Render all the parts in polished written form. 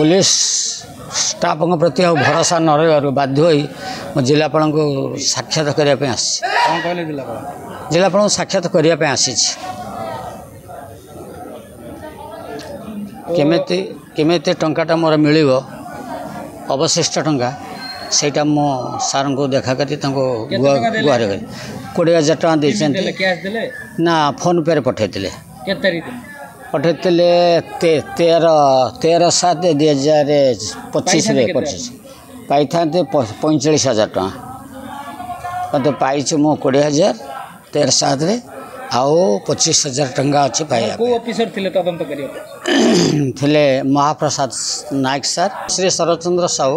police staff प्रति भरोसा न रही बाध्य हो जिलापाल को साक्षात करने आसी जिलापाल साक्षात करने आसी केमिति टंकाटा मोर मिल अवशिष्ट टंका सेटा मो सार को देखा करी गुहार कर 20,000 टका दे ना फोन पे पठेले पठे 13/7/2025 पाई था 45,000 टका मत पाई मो 20,000 13/7 आओ 25,000 टंका अच्छे पाया थे महाप्रसाद नायक सर श्री शरचंद्र साहू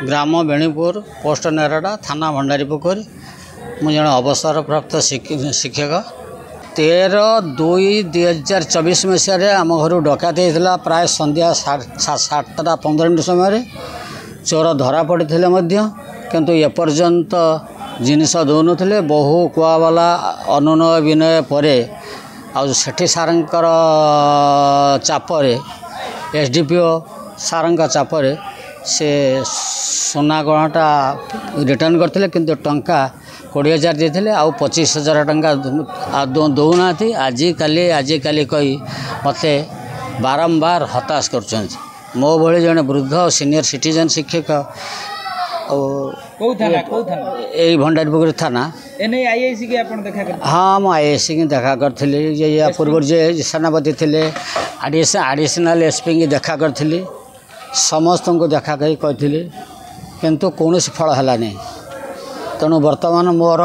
ग्राम बेणीपुर पोस्ट नेरड़ा थाना भंडारी पोखरी मुझे जन अवसर प्राप्त शिक्षक 13/2/2024 मसीह आम घर डकाती होता प्राय संध्या 7:15 समय चोर धरा पड़े किंतु एपर्यंत जिनस दौन बहु कुआवाला अनुनय विनय पर आठी सारंकर चापरे एसडीपीओ सारंका चापरे से सोना गहनाटा रिटर्न करते किंतु टंका 20,000 देते आउ 25,000 टंका दौना आजिकाली कही मत बारंबार हताश कर मो भली जड़े वृद्ध सीनियर सिटीजन शिक्षक यही भंडारी पोखरी थाना हाँ मुझे आईआईसी की देखा करी पूर्व जे सेनापति थे एडिशनल एसपी की देखा करी समस्त को देखा कही किंतु कौन फल है तेणु बर्तमान मोर